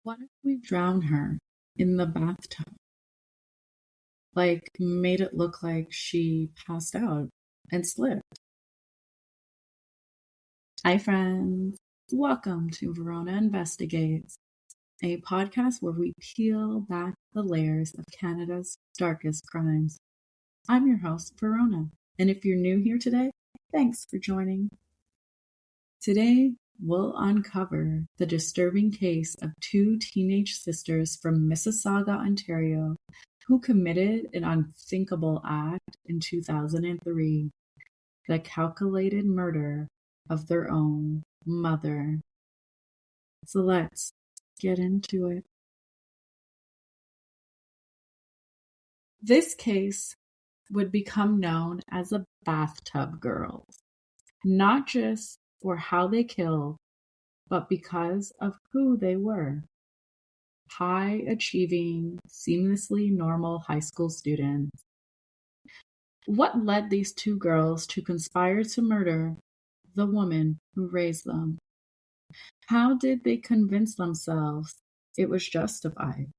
What if we drown her in the bathtub? Like, made it look like she passed out and slipped. Hi, friends. Welcome to Verona Investigates, a podcast where we peel back the layers of Canada's darkest crimes. I'm your host, Verona, and if you're new here today, thanks for joining. Today, we'll uncover the disturbing case of two teenage sisters from Mississauga, Ontario, who committed an unthinkable act in 2003, the calculated murder of their own mother. So let's get into it. This case would become known as the Bathtub Girls, not just for how they killed, but because of who they were. High-achieving, seamlessly normal high school students. What led these two girls to conspire to murder the woman who raised them? How did they convince themselves it was justified?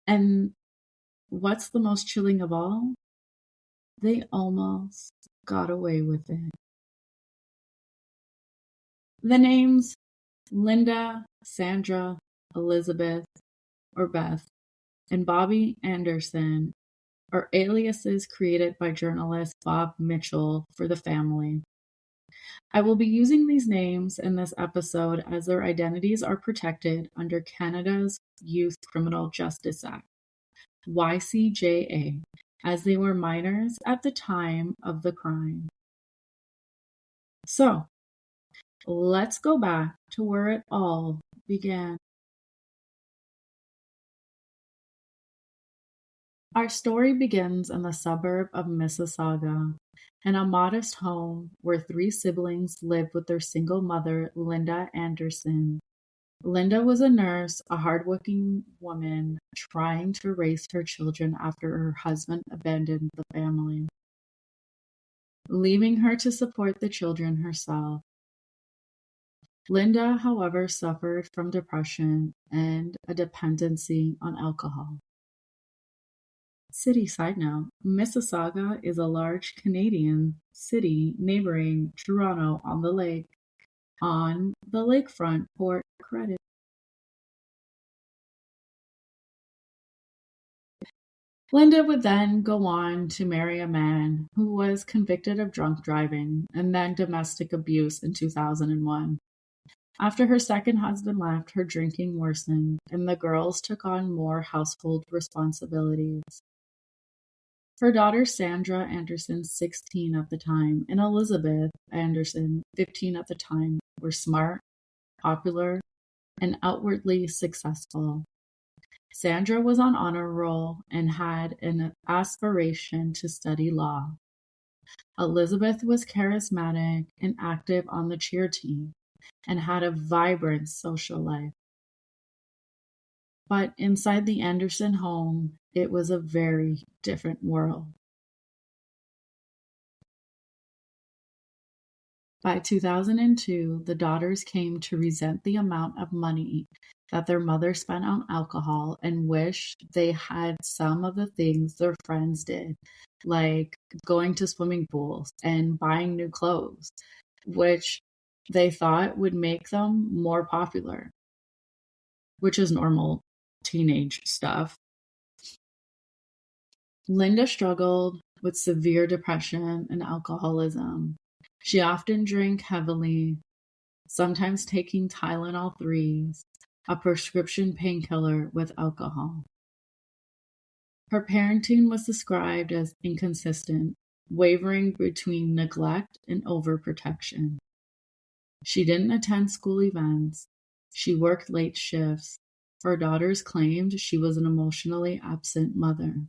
And what's the most chilling of all? They almost got away with it. The names Linda, Sandra, Elizabeth, or Beth, and Bobby Anderson are aliases created by journalist Bob Mitchell for the family. I will be using these names in this episode as their identities are protected under Canada's Youth Criminal Justice Act, YCJA, as they were minors at the time of the crime. So, let's go back to where it all began. Our story begins in the suburb of Mississauga, in a modest home where three siblings lived with their single mother, Linda Anderson. Linda was a nurse, a hardworking woman trying to raise her children after her husband abandoned the family, leaving her to support the children herself. Linda, however, suffered from depression and a dependency on alcohol. City side note, Mississauga is a large Canadian city neighboring Toronto on the lakefront Port Credit. Linda would then go on to marry a man who was convicted of drunk driving and then domestic abuse in 2001. After her second husband left, her drinking worsened, and the girls took on more household responsibilities. Her daughter Sandra Anderson, 16 at the time, and Elizabeth Anderson, 15 at the time, were smart, popular, and outwardly successful. Sandra was on honor roll and had an aspiration to study law. Elizabeth was charismatic and active on the cheer team and had a vibrant social life. But inside the Anderson home, it was a very different world. By 2002, the daughters came to resent the amount of money that their mother spent on alcohol and wished they had some of the things their friends did, like going to swimming pools and buying new clothes, which they thought would make them more popular, which is normal teenage stuff. Linda struggled with severe depression and alcoholism. She often drank heavily, sometimes taking Tylenol 3s, a prescription painkiller with alcohol. Her parenting was described as inconsistent, wavering between neglect and overprotection. She didn't attend school events. She worked late shifts. Her daughters claimed she was an emotionally absent mother.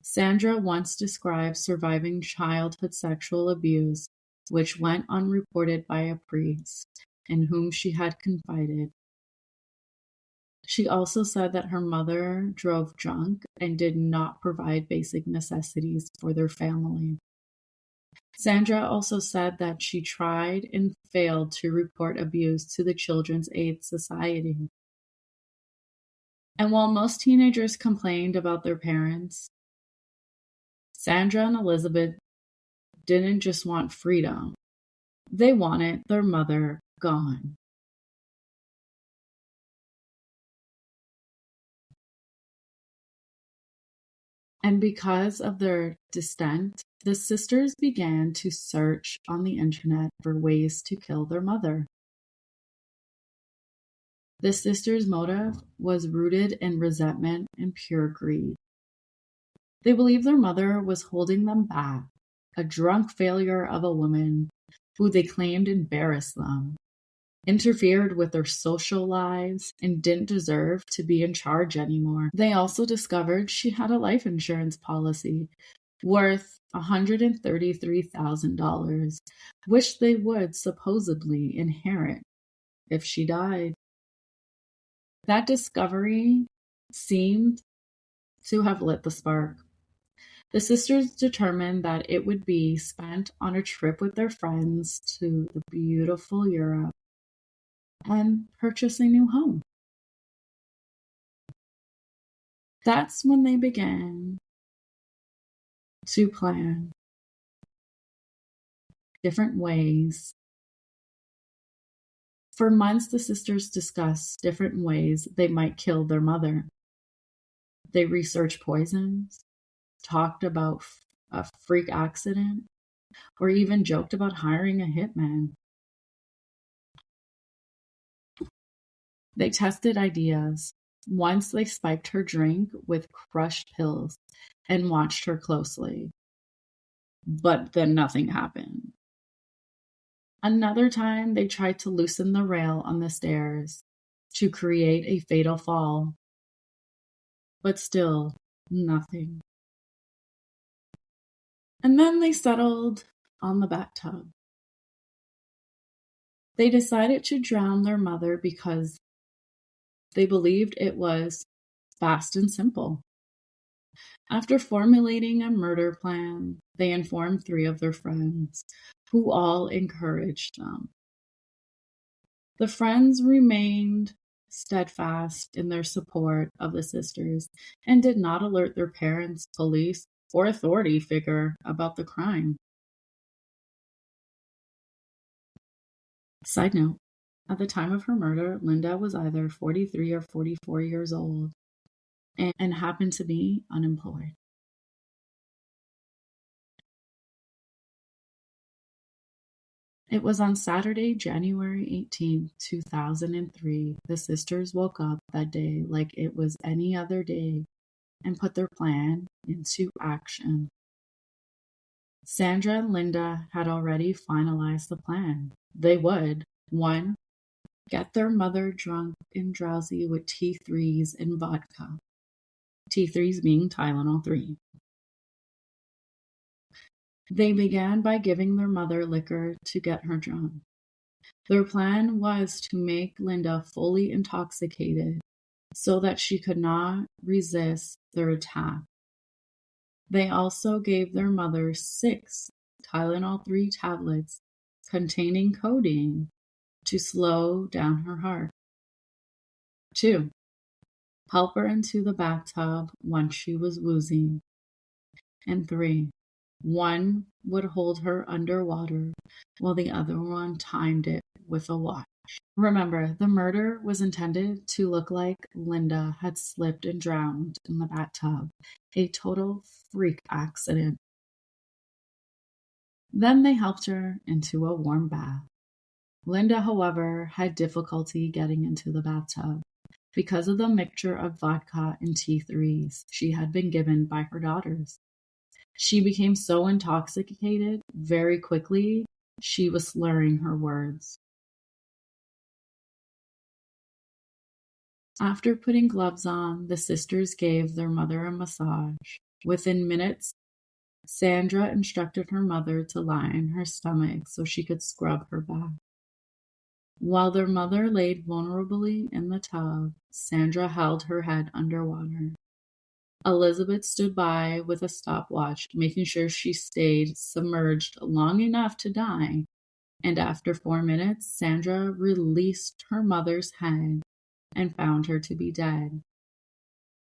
Sandra once described surviving childhood sexual abuse, which went unreported by a priest, in whom she had confided. She also said that her mother drove drunk and did not provide basic necessities for their family. Sandra also said that she tried and failed to report abuse to the Children's Aid Society. And while most teenagers complained about their parents, Sandra and Elizabeth didn't just want freedom. They wanted their mother gone. And because of their dissent, the sisters began to search on the internet for ways to kill their mother. The sisters' motive was rooted in resentment and pure greed. They believed their mother was holding them back, a drunk failure of a woman who they claimed embarrassed them, interfered with their social lives, and didn't deserve to be in charge anymore. They also discovered she had a life insurance policy worth $133,000, which they would supposedly inherit if she died. That discovery seemed to have lit the spark. The sisters determined that it would be spent on a trip with their friends to the beautiful Europe and purchase a new home. That's when they began to plan different ways. For months, the sisters discussed different ways they might kill their mother. They researched poisons, talked about a freak accident, or even joked about hiring a hitman. They tested ideas. Once they spiked her drink with crushed pills and watched her closely. But then nothing happened. Another time, they tried to loosen the rail on the stairs to create a fatal fall. But still, nothing. And then they settled on the bathtub. They decided to drown their mother because they believed it was fast and simple. After formulating a murder plan, they informed 3 of their friends, who all encouraged them. The friends remained steadfast in their support of the sisters and did not alert their parents, police, or authority figure about the crime. Side note, at the time of her murder, Linda was either 43 or 44 years old and happened to be unemployed. It was on Saturday, January 18, 2003. The sisters woke up that day like it was any other day and put their plan into action. Sandra and Linda had already finalized the plan. They would, 1, get their mother drunk and drowsy with T3s and vodka. T3s being Tylenol 3. They began by giving their mother liquor to get her drunk. Their plan was to make Linda fully intoxicated so that she could not resist their attack. They also gave their mother 6 Tylenol 3 tablets containing codeine to slow down her heart. 2, help her into the bathtub once she was woozy. And 3, one would hold her underwater while the other one timed it with a watch. Remember, the murder was intended to look like Linda had slipped and drowned in the bathtub, a total freak accident. Then they helped her into a warm bath. Linda, however, had difficulty getting into the bathtub because of the mixture of vodka and T3s she had been given by her daughters. She became so intoxicated very quickly, she was slurring her words. After putting gloves on, the sisters gave their mother a massage. Within minutes, Sandra instructed her mother to lie on her stomach so she could scrub her back. While their mother laid vulnerably in the tub, Sandra held her head underwater. Elizabeth stood by with a stopwatch, making sure she stayed submerged long enough to die, and after 4 minutes, Sandra released her mother's head and found her to be dead.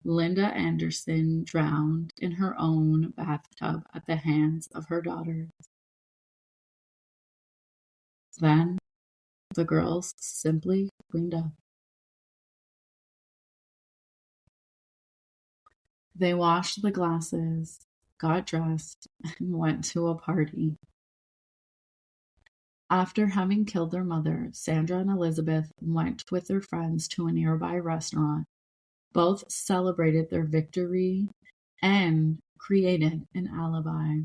Linda Anderson drowned in her own bathtub at the hands of her daughters. Then the girls simply cleaned up. They washed the glasses, got dressed, and went to a party. After having killed their mother, Sandra and Elizabeth went with their friends to a nearby restaurant. Both celebrated their victory and created an alibi.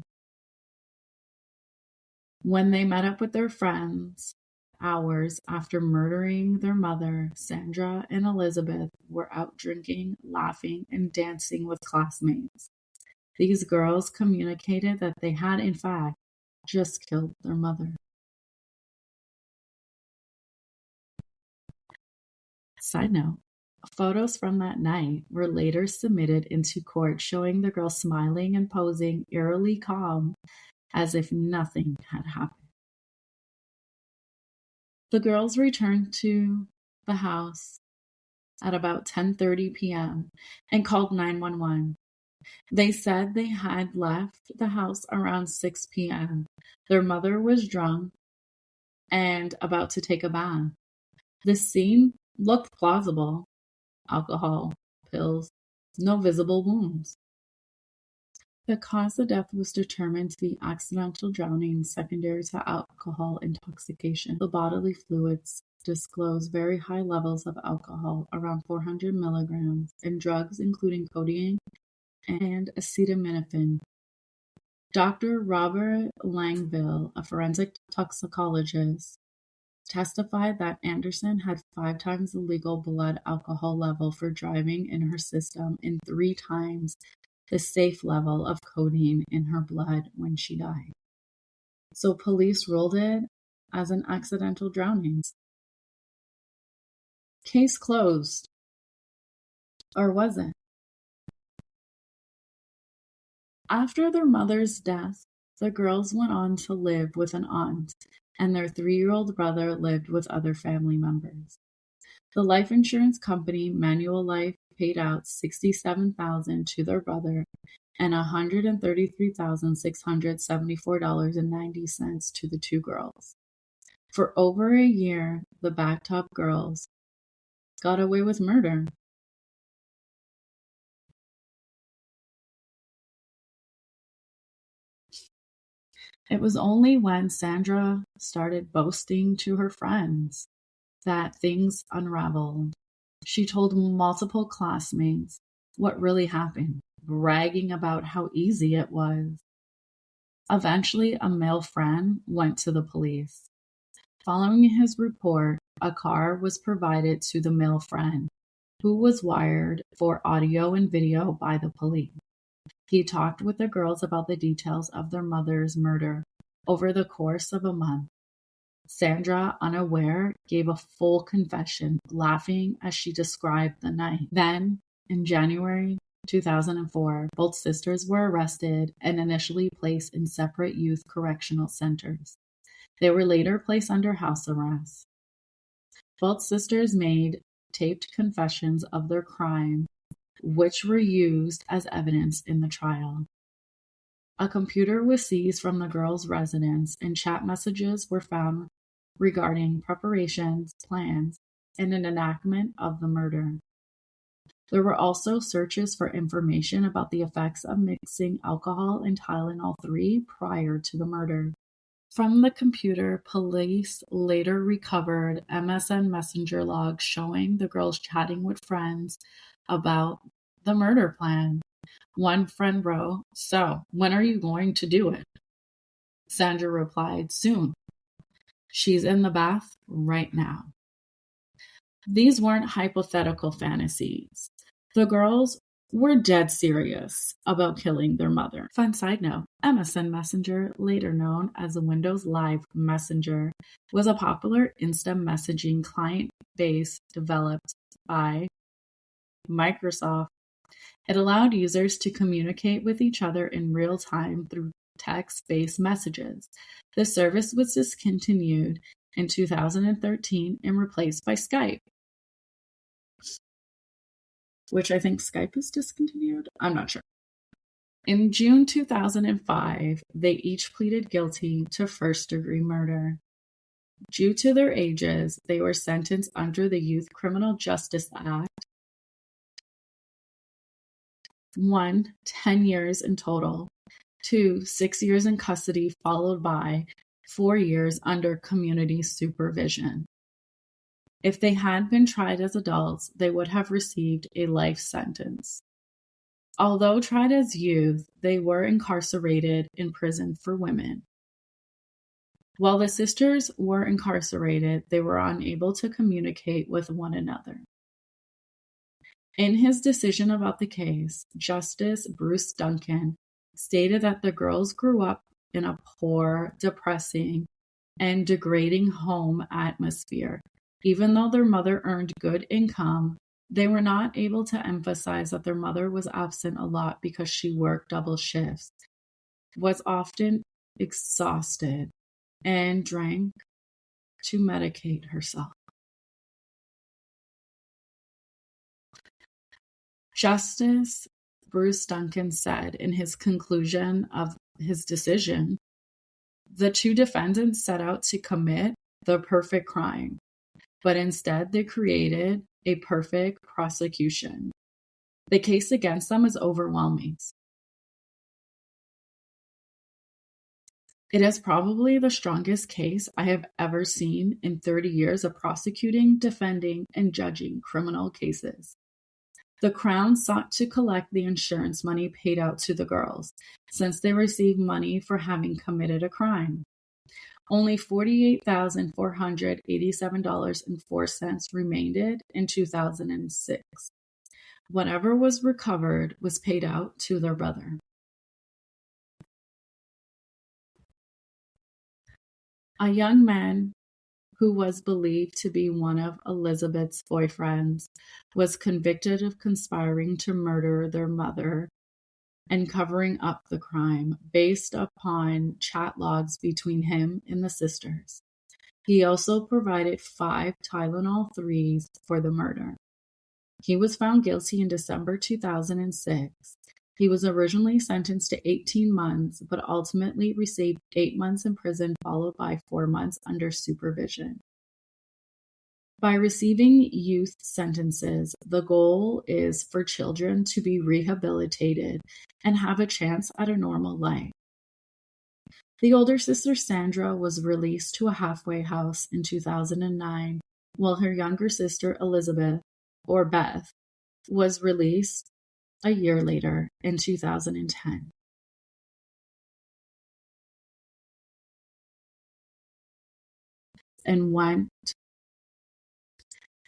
When they met up with their friends, hours after murdering their mother, Sandra and Elizabeth were out drinking, laughing, and dancing with classmates. These girls communicated that they had, in fact, just killed their mother. Side note, photos from that night were later submitted into court showing the girls smiling and posing eerily calm as if nothing had happened. The girls returned to the house at about 10:30 p.m. and called 911. They said they had left the house around 6 p.m. Their mother was drunk and about to take a bath. The scene looked plausible. Alcohol, pills, no visible wounds. The cause of death was determined to be accidental drowning secondary to alcohol intoxication. The bodily fluids disclosed very high levels of alcohol, around 400 milligrams, and drugs including codeine and acetaminophen. Dr. Robert Langville, a forensic toxicologist, testified that Anderson had 5 times the legal blood alcohol level for driving in her system and 3 times the safe level of codeine in her blood when she died. So police ruled it as an accidental drowning. Case closed. Or was it? After their mother's death, the girls went on to live with an aunt, and their 3-year-old brother lived with other family members. The life insurance company, Manual Life, paid out $67,000 to their brother and $133,674.90 to the 2 girls. For over a year, the Bathtub Girls got away with murder. It was only when Sandra started boasting to her friends that things unraveled. She told multiple classmates what really happened, bragging about how easy it was. Eventually, a male friend went to the police. Following his report, a car was provided to the male friend, who was wired for audio and video by the police. He talked with the girls about the details of their mother's murder over the course of a month. Sandra, unaware, gave a full confession, laughing as she described the night. Then, in January 2004, both sisters were arrested and initially placed in separate youth correctional centers. They were later placed under house arrest. Both sisters made taped confessions of their crime, which were used as evidence in the trial. A computer was seized from the girls' residence, and chat messages were found regarding preparations, plans, and an enactment of the murder. There were also searches for information about the effects of mixing alcohol and Tylenol 3 prior to the murder. From the computer, police later recovered MSN Messenger logs showing the girls chatting with friends about the murder plan. One friend wrote, "So, when are you going to do it?" Sandra replied, "Soon. She's in the bath right now." These weren't hypothetical fantasies. The girls were dead serious about killing their mother. Fun side note, MSN Messenger, later known as the Windows Live Messenger, was a popular instant messaging client base developed by Microsoft It allowed users to communicate with each other in real time through text-based messages. The service was discontinued in 2013 and replaced by Skype, which I think Skype is discontinued. I'm not sure. In June 2005, they each pleaded guilty to first-degree murder. Due to their ages, they were sentenced under the Youth Criminal Justice Act. 1, 10 years in total. 2, 6 years in custody, followed by 4 years under community supervision. If they had been tried as adults, they would have received a life sentence. Although tried as youth, they were incarcerated in prison for women. While the sisters were incarcerated, they were unable to communicate with one another. In his decision about the case, Justice Bruce Duncan stated that the girls grew up in a poor, depressing, and degrading home atmosphere. Even though their mother earned good income, they were not able to emphasize that their mother was absent a lot because she worked double shifts, was often exhausted, and drank to medicate herself. Justice Bruce Duncan said in his conclusion of his decision, the two defendants set out to commit the perfect crime, but instead they created a perfect prosecution. The case against them is overwhelming. It is probably the strongest case I have ever seen in 30 years of prosecuting, defending, and judging criminal cases. The Crown sought to collect the insurance money paid out to the girls, since they received money for having committed a crime. Only $48,487.04 remained in 2006. Whatever was recovered was paid out to their brother. A young man who was believed to be one of Elizabeth's boyfriends was convicted of conspiring to murder their mother and covering up the crime based upon chat logs between him and the sisters. He also provided 5 Tylenol 3s for the murder. He was found guilty in December 2006. He was originally sentenced to 18 months, but ultimately received 8 months in prison, followed by 4 months under supervision. By receiving youth sentences, the goal is for children to be rehabilitated and have a chance at a normal life. The older sister Sandra was released to a halfway house in 2009, while her younger sister Elizabeth, or Beth, was released a year later in 2010.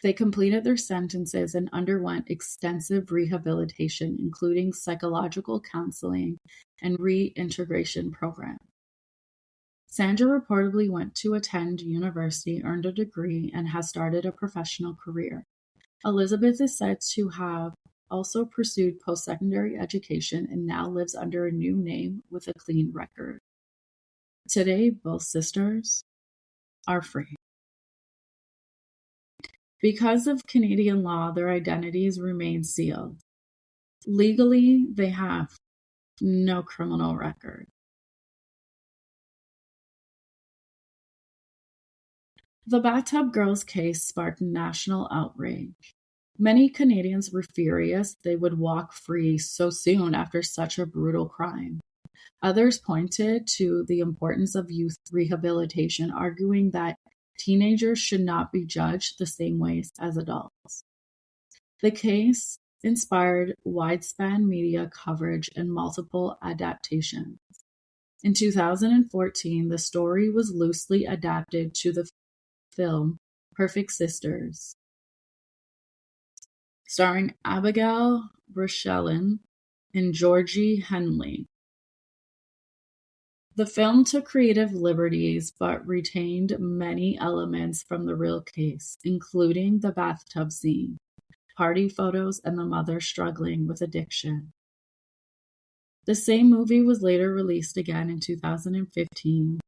They completed their sentences and underwent extensive rehabilitation, including psychological counseling and reintegration programs. Sandra reportedly went to attend university, earned a degree, and has started a professional career. Elizabeth is said to have also pursued post-secondary education and now lives under a new name with a clean record. Today, both sisters are free. Because of Canadian law, their identities remain sealed. Legally, they have no criminal record. The Bathtub Girls case sparked national outrage. Many Canadians were furious they would walk free so soon after such a brutal crime. Others pointed to the importance of youth rehabilitation, arguing that teenagers should not be judged the same ways as adults. The case inspired widespread media coverage and multiple adaptations. In 2014, the story was loosely adapted to the film Perfect Sisters, starring Abigail Breslin and Georgie Henley. The film took creative liberties but retained many elements from the real case, including the bathtub scene. party photos, and the mother struggling with addiction. The same movie was later released again in 2015.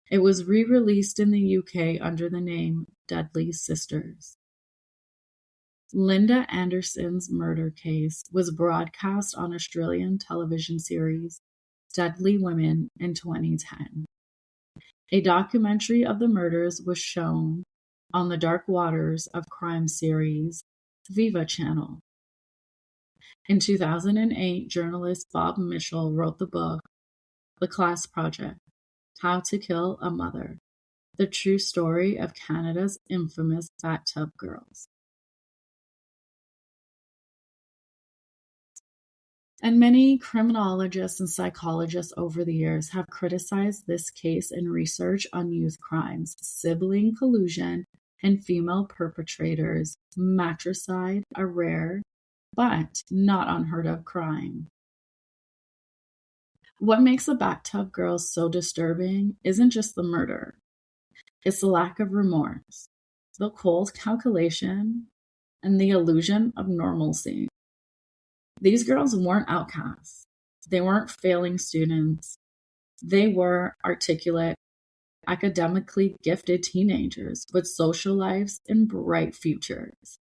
It was re-released in the UK under the name Deadly Sisters. Linda Anderson's murder case was broadcast on Australian television series Deadly Women in 2010. A documentary of the murders was shown on the Dark Waters of Crime series Viva channel. In 2008, journalist Bob Mitchell wrote the book The Class Project: How to Kill a Mother, the true story of Canada's infamous Bathtub Girls. And many criminologists and psychologists over the years have criticized this case in research on youth crimes, sibling collusion, and female perpetrators. Matricide, a rare but not unheard of crime. What makes the Bathtub Girls so disturbing isn't just the murder, it's the lack of remorse, the cold calculation, and the illusion of normalcy. These girls weren't outcasts. They weren't failing students. They were articulate, academically gifted teenagers with social lives and bright futures.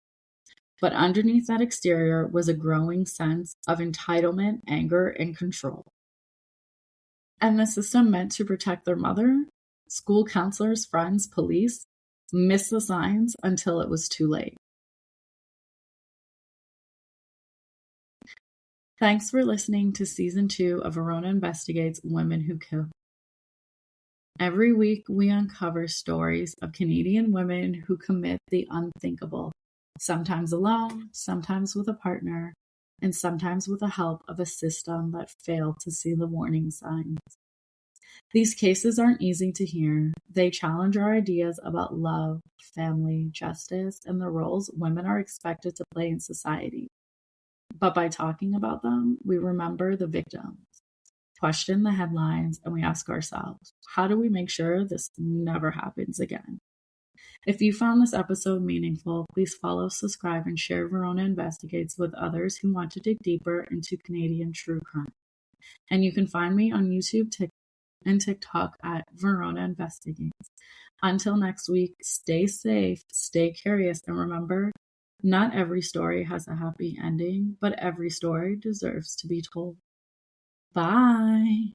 But underneath that exterior was a growing sense of entitlement, anger, and control. And the system meant to protect their mother, school counselors, friends, police, missed the signs until it was too late. Thanks for listening to Season 2 of Verona Investigates Women Who Kill. Every week, we uncover stories of Canadian women who commit the unthinkable, sometimes alone, sometimes with a partner, and sometimes with the help of a system that failed to see the warning signs. These cases aren't easy to hear. They challenge our ideas about love, family, justice, and the roles women are expected to play in society. But by talking about them, we remember the victims, question the headlines, and we ask ourselves, how do we make sure this never happens again? If you found this episode meaningful, please follow, subscribe, and share Verona Investigates with others who want to dig deeper into Canadian true crime. And you can find me on YouTube and TikTok at Verona Investigates. Until next week, stay safe, stay curious, and remember, not every story has a happy ending, but every story deserves to be told. Bye.